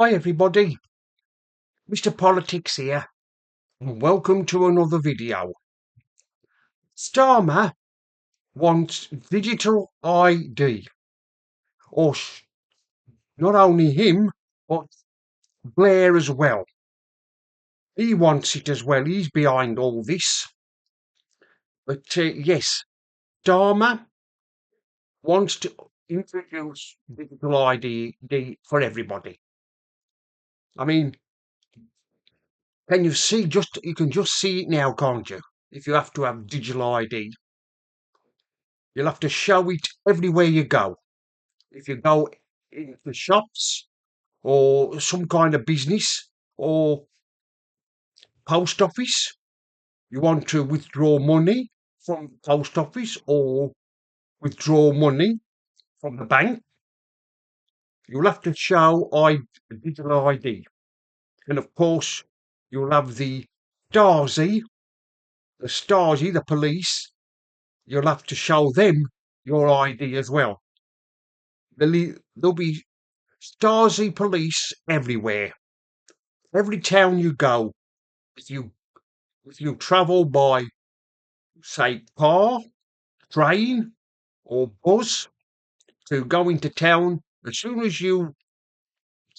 Hi everybody, Mr. Politics here, and welcome to another video. Starmer wants digital ID, or not only him, but Blair as well. He wants it as well, he's behind all this. But yes, Starmer wants to introduce digital ID for everybody. I mean, you can just see it now, can't you? If you have to have digital ID, you'll have to show it everywhere you go. If you go into shops or some kind of business or post office, you want to withdraw money from the post office or withdraw money from the bank, you'll have to show digital ID. And of course, you'll have Stasi, the police, you'll have to show them your ID as well. There'll be Stasi police everywhere. Every town you go, if you if you travel by, say, car, train, or bus to go into town, as soon as you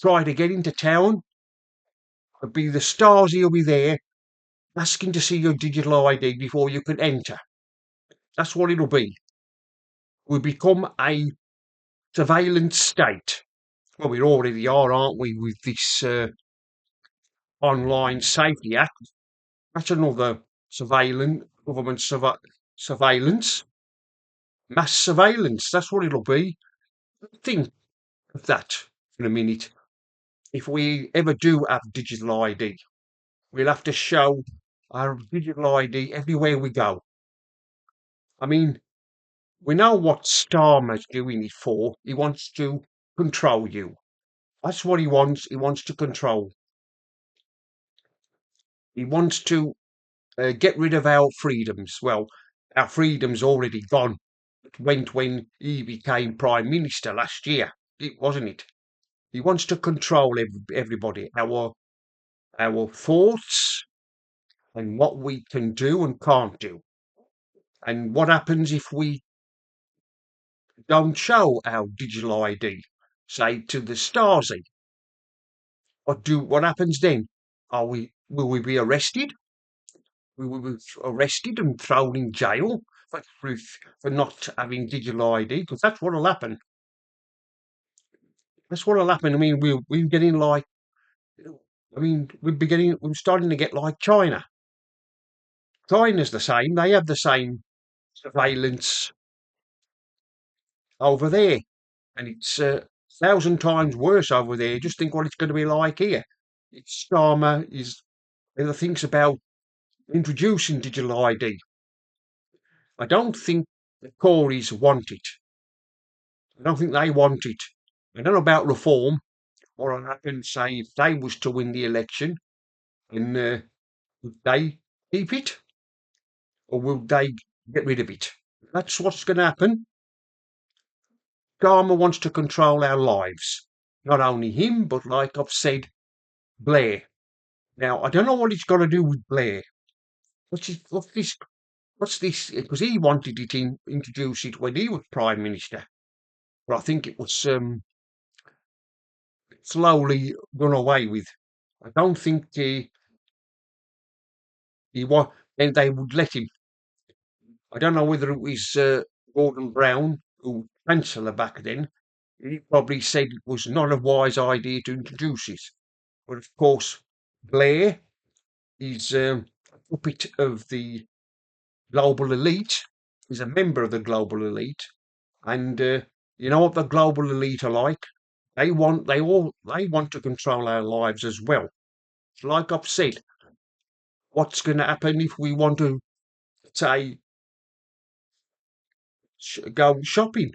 try to get into town, it'll be the Stasi will be there asking to see your digital ID before you can enter. That's what it'll be. We'll become a surveillance state. Well, we already are, aren't we, with this Online Safety Act? That's another government surveillance, mass surveillance. That's what it'll be. Think of that in a minute. If we ever do have digital ID, we'll have to show our digital ID everywhere we go. I mean, we know what Starmer's doing it for. He wants to control you. That's what he wants. He wants to control. He wants to get rid of our freedoms. Well, our freedom's already gone. It went when he became Prime Minister last year, wasn't it? He wants to control everybody, our thoughts, and what we can do and can't do. And what happens if we don't show our digital ID, say to the Stasi? What happens then? Will we be arrested? Will we be arrested and thrown in jail for not having digital ID? Because that's what'll happen. That's what'll happen. I mean, we're getting like, we're starting to get like China. China's the same. They have the same surveillance over there, and it's 1,000 times worse over there. Just think what it's going to be like here. Starmer thinks about introducing digital ID. I don't think the Tories want it. I don't think they want it. I don't know about reform. What will happen, say, if they was to win the election, and would they keep it, or will they get rid of it? That's what's going to happen. Starmer wants to control our lives. Not only him, but like I've said, Blair. Now, I don't know what it's got to do with Blair. What's this? What's this? Because he wanted it introduce it when he was Prime Minister. But I think it was slowly done away with. I don't think then they would let him. I don't know whether it was Gordon Brown, who was Chancellor back then. He probably said it was not a wise idea to introduce it. But of course, Blair is a puppet of the global elite. He's a member of the global elite, and you know what the global elite are like. They want to control our lives as well. Like I've said, what's going to happen if we want to say go shopping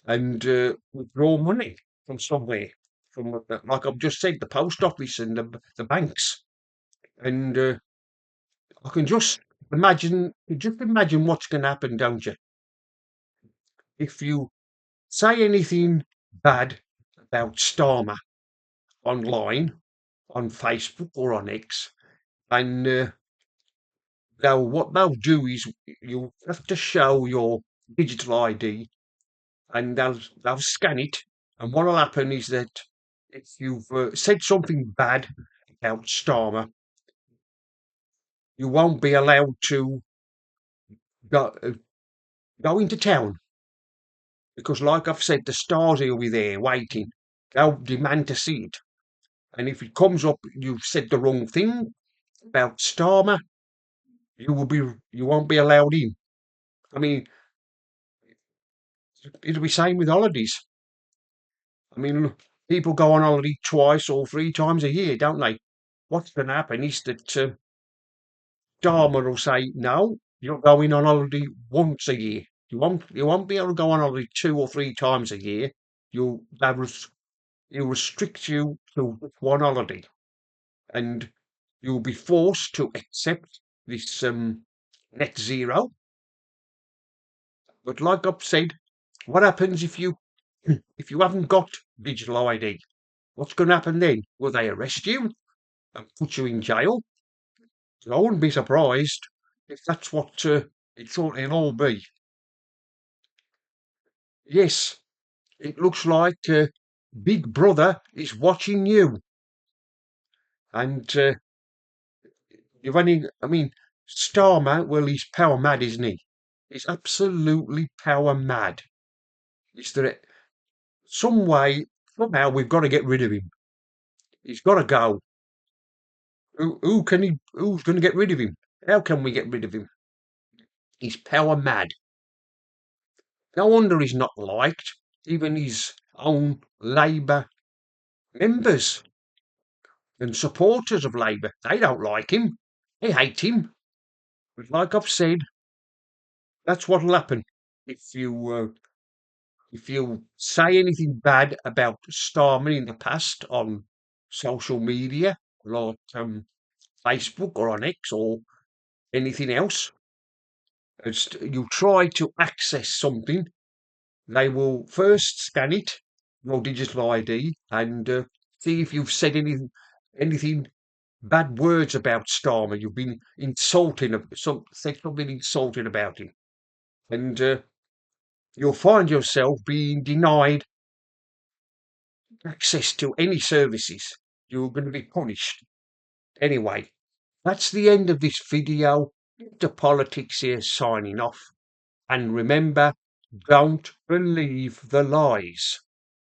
and withdraw money from somewhere, from like I've just said, the post office and the banks, and I can just imagine what's going to happen, don't you? If you say anything bad about Starmer, online, on Facebook or on X, and what they'll do is you have to show your digital ID, and they'll scan it. And what'll happen is that if you've said something bad about Starmer, you won't be allowed to go, go into town because, like I've said, the stars will be there waiting. They'll demand to see it. And if it comes up, you've said the wrong thing about Starmer, you won't be allowed in. I mean, it'll be same with holidays. I mean, people go on holiday twice or three times a year, don't they? What's going to happen is that Starmer will say, "No, you're going on holiday once a year. You won't be able to go on holiday two or three times a year. You'll they res- He'll restrict you to one holiday, and you'll be forced to accept this net zero." But like I've said, what happens if you haven't got digital ID? What's going to happen then? Will they arrest you and put you in jail? I wouldn't be surprised if that's what it'll all be. Yes, it looks like Big Brother is watching you, and I mean, Starman, well, he's power mad, isn't he? He's absolutely power mad. Is there some way, somehow we've got to get rid of him? He's got to go. Who's going to get rid of him? How can we get rid of him? He's power mad. No wonder he's not liked. Even his own Labour members and supporters of Labour, they don't like him. They hate him. But like I've said, that's what'll happen if you say anything bad about Starmer in the past on social media, like Facebook or on X or anything else. You try to access something, they will first scan it, your digital ID, and see if you've said anything bad words about Starmer. You've been said something insulting about him, and you'll find yourself being denied access to any services. You're going to be punished. Anyway, that's the end of this video. The politics here signing off. And remember, don't believe the lies.